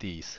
30।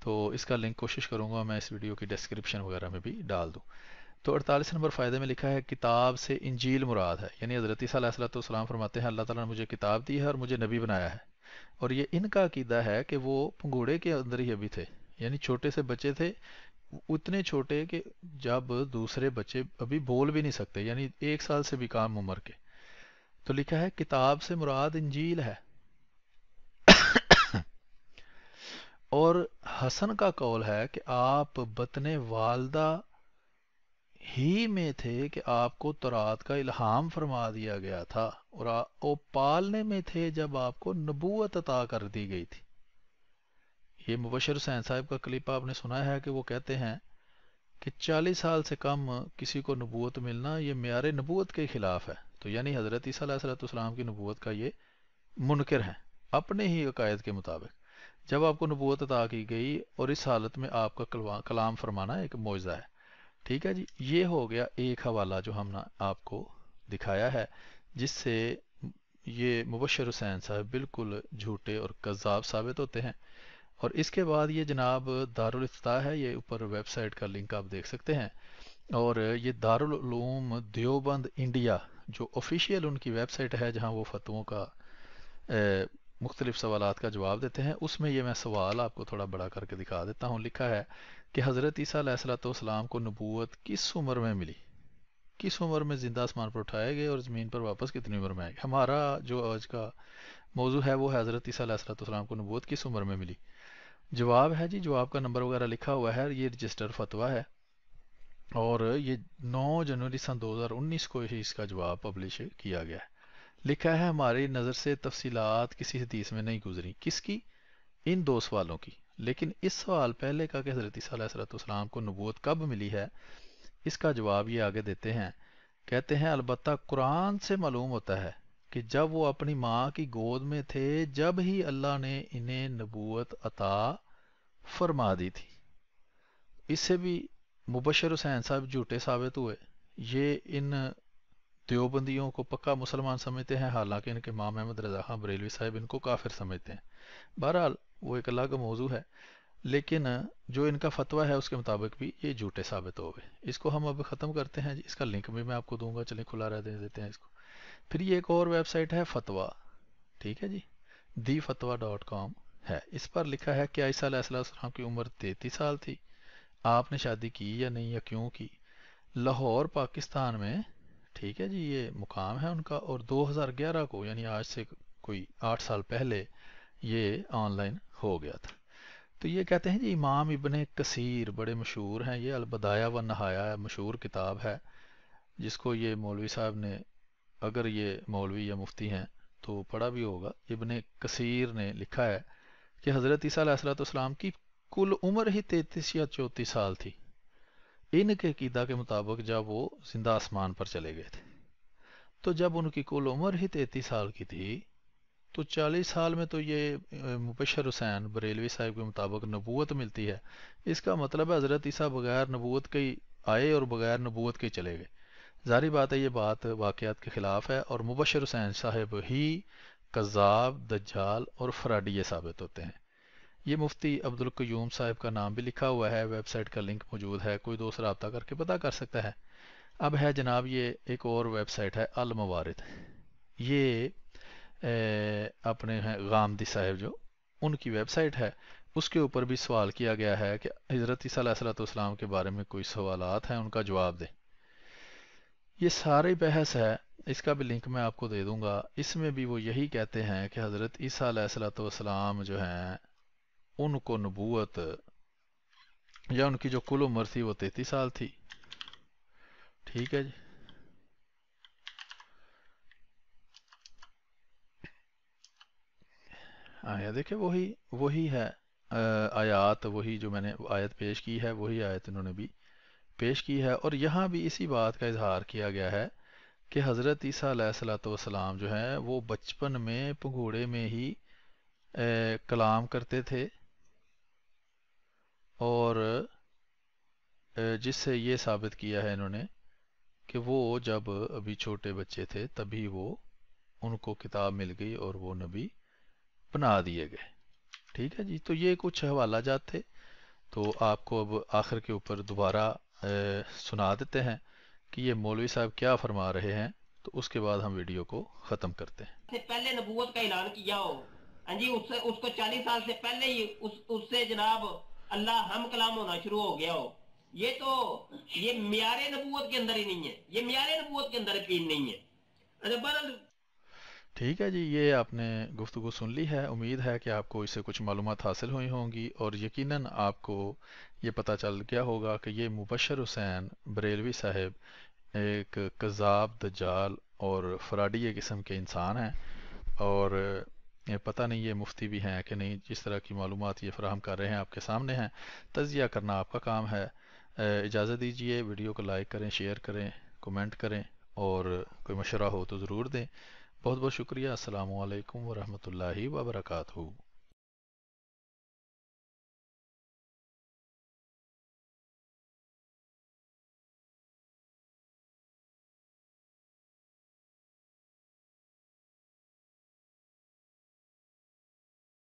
تو اس کا لنک کوشش کروں گا میں اس ویڈیو کی ڈسکرپشن وغیرہ میں بھی ڈال دوں۔ تو 48 نمبر فائدے میں لکھا ہے کتاب سے انجیل مراد ہے، یعنی حضرت عیسیٰ علیہ السلام فرماتے ہیں اللہ تعالیٰ نے مجھے کتاب دی ہے اور مجھے نبی بنایا ہے، اور یہ ان کا عقیدہ ہے کہ وہ پنگوڑے کے اندر ہی ابھی تھے، یعنی چھوٹے سے بچے تھے، اتنے چھوٹے کہ جب دوسرے بچے ابھی بول بھی نہیں سکتے، یعنی 1 سال سے بھی کم عمر کے۔ تو لکھا ہے کتاب سے مراد انجیل ہے، اور حسن کا قول ہے کہ آپ بطن والدہ ہی میں تھے کہ آپ کو تورات کا الہام فرما دیا گیا تھا، اور وہ پالنے میں تھے جب آپ کو نبوت عطا کر دی گئی تھی۔ یہ مبشر حسین صاحب کا کلپ آپ نے سنا ہے کہ وہ کہتے ہیں کہ 40 سال سے کم کسی کو نبوت ملنا یہ معیار نبوت کے خلاف ہے، تو یعنی حضرت عیسیٰ علیہ السلام کی نبوت کا یہ منکر ہیں اپنے ہی عقائد کے مطابق۔ جب آپ کو نبوت عطا کی گئی اور اس حالت میں آپ کا کلام فرمانا ایک معجزہ ہے۔ ٹھیک ہے جی، یہ ہو گیا ایک حوالہ جو ہم نے آپ کو دکھایا ہے، جس سے یہ مبشر حسین صاحب بالکل جھوٹے اور کذاب ثابت ہوتے ہیں۔ اور اس کے بعد یہ جناب دارالافتاء ہے، یہ اوپر ویب سائٹ کا لنک آپ دیکھ سکتے ہیں، اور یہ دارالعلوم دیوبند انڈیا جو آفیشیل ان کی ویب سائٹ ہے جہاں وہ فتووں کا مختلف سوالات کا جواب دیتے ہیں، اس میں یہ میں سوال آپ کو تھوڑا بڑا کر کے دکھا دیتا ہوں۔ لکھا ہے کہ حضرت عیسیٰ علیہ السلام کو نبوت کس عمر میں ملی، کس عمر میں زندہ آسمان پر اٹھائے گئے اور زمین پر واپس کتنی عمر میں آئے گے۔ ہمارا جو آج کا موضوع ہے وہ ہے حضرت عیسیٰ علیہ السلام کو نبوت کس عمر میں ملی۔ جواب ہے جی، جواب کا نمبر وغیرہ لکھا ہوا ہے، یہ رجسٹر فتویٰ ہے، اور یہ 9 جنوری سن 2019 کو ہی اس کا جواب پبلش کیا گیا ہے۔ لکھا ہے ہماری نظر سے تفصیلات کسی حدیث میں نہیں گزری، کس کی؟ ان 2 سوالوں کی، لیکن اس سوال پہلے کا کہ حضرت عیسیٰ علیہ السلام کو نبوت کب ملی ہے، اس کا جواب یہ آگے دیتے ہیں۔ کہتے ہیں البتہ قرآن سے معلوم ہوتا ہے کہ جب وہ اپنی ماں کی گود میں تھے جب ہی اللہ نے انہیں نبوت عطا فرما دی تھی۔ اس سے بھی مبشر حسین صاحب جھوٹے ثابت ہوئے، یہ ان دیوبندیوں کو پکا مسلمان سمجھتے ہیں، حالانکہ ان کے امام احمد رضا خان بریلوی صاحب ان کو کافر سمجھتے ہیں۔ بہرحال وہ ایک الگ موضوع ہے، لیکن جو ان کا فتویٰ ہے اس کے مطابق بھی یہ جھوٹے ثابت ہو گئے۔ اس کو ہم اب ختم کرتے ہیں جی، اس کا لنک بھی میں آپ کو دوں گا، چلیں کھلا رہ دیتے ہیں اس کو۔ پھر یہ ایک اور ویب سائٹ ہے فتویٰ، ٹھیک ہے جی، thefatwa.com ہے، اس پر لکھا ہے کہ عیسیٰ علیہ السلام کی عمر 33 سال تھی، آپ نے شادی کی یا نہیں یا کیوں کی؟ لاہور پاکستان میں، ٹھیک ہے جی، یہ مقام ہے ان کا، اور 2011 کو یعنی آج سے کوئی 8 سال پہلے یہ آن لائن ہو گیا تھا۔ تو یہ کہتے ہیں جی امام ابن کثیر بڑے مشہور ہیں، یہ البدایہ و نہایہ مشہور کتاب ہے جس کو یہ مولوی صاحب نے، اگر یہ مولوی یا مفتی ہیں تو پڑھا بھی ہوگا، ابن کثیر نے لکھا ہے کہ حضرت عیسیٰ علیہ السلام کی کل عمر ہی 33 یا 34 سال تھی ان کے عقیدہ کے مطابق جب وہ زندہ آسمان پر چلے گئے تھے۔ تو جب ان کی کل عمر ہی 33 سال کی تھی تو 40 سال میں تو یہ مبشر حسین بریلوی صاحب کے مطابق نبوت ملتی ہے، اس کا مطلب ہے حضرت عیسیٰ بغیر نبوت کے ہی آئے اور بغیر نبوت کے چلے گئے۔ ظاہری بات ہے یہ بات واقعات کے خلاف ہے، اور مبشر حسین صاحب ہی کذاب، دجال اور فراڈیے ثابت ہوتے ہیں۔ یہ مفتی عبد القیوم صاحب کا نام بھی لکھا ہوا ہے، ویب سائٹ کا لنک موجود ہے، کوئی دوست رابطہ کر کے پتہ کر سکتا ہے۔ اب ہے جناب یہ ایک اور ویب سائٹ ہے الموارد، یہ اپنے ہیں غامدی صاحب جو، ان کی ویب سائٹ ہے، اس کے اوپر بھی سوال کیا گیا ہے کہ حضرت عیسیٰ علیہ السلام کے بارے میں کوئی سوالات ہیں ان کا جواب دیں۔ یہ ساری بحث ہے، اس کا بھی لنک میں آپ کو دے دوں گا۔ اس میں بھی وہ یہی کہتے ہیں کہ حضرت عیسیٰ علیہ السلام جو ہیں ان کو نبوت یا ان کی جو کل عمر تھی وہ 33 سال تھی، ٹھیک ہے جی۔ آیا دیکھیں وہی ہے آیات، وہی جو میں نے آیت پیش کی ہے وہی آیت انہوں نے بھی پیش کی ہے، اور یہاں بھی اسی بات کا اظہار کیا گیا ہے کہ حضرت عیسیٰ علیہ السلام جو ہیں وہ بچپن میں پگھوڑے میں ہی کلام کرتے تھے، اور جس سے یہ ثابت کیا ہے انہوں نے کہ وہ جب ابھی چھوٹے بچے تھے تبھی وہ ان کو کتاب مل گئی اور وہ نبی بنا دیے گئے۔ ٹھیک ہے جی، تو یہ کچھ حوالہ جات تھے، تو آپ کو اب آخر کے اوپر دوبارہ سنا دیتے ہیں کہ یہ مولوی صاحب کیا فرما رہے ہیں، تو اس کے بعد ہم ویڈیو کو ختم کرتے ہیں۔ سے پہلے نبوت کا اعلان کیا ہو، ہاں جی، اس کو 40 سال سے پہلے ہی اس سے جناب اللہ ہم کلام ہونا شروع ہو گیا ہو، یہ معیار نبوت کے اندر ہی نہیں ہے، یہ معیار نبوت کے اندر یقین نہیں ہے۔ اچھا بہرحال ٹھیک ہے جی، یہ آپ نے گفتگو سن لی ہے، امید ہے کہ آپ کو اس سے کچھ معلومات حاصل ہوئی ہوں گی، اور یقیناً آپ کو یہ پتہ چل گیا ہوگا کہ یہ مبشر حسین بریلوی صاحب ایک کذاب، دجال اور فراڈی قسم کے انسان ہیں، اور یہ پتہ نہیں یہ مفتی بھی ہیں کہ نہیں، جس طرح کی معلومات یہ فراہم کر رہے ہیں آپ کے سامنے ہیں، تجزیہ کرنا آپ کا کام ہے۔ اجازت دیجیے، ویڈیو کو لائک کریں، شیئر کریں، کومنٹ کریں، اور کوئی مشورہ ہو تو ضرور دیں۔ بہت بہت شکریہ۔ السلام علیکم ورحمۃ اللہ وبرکاتہ۔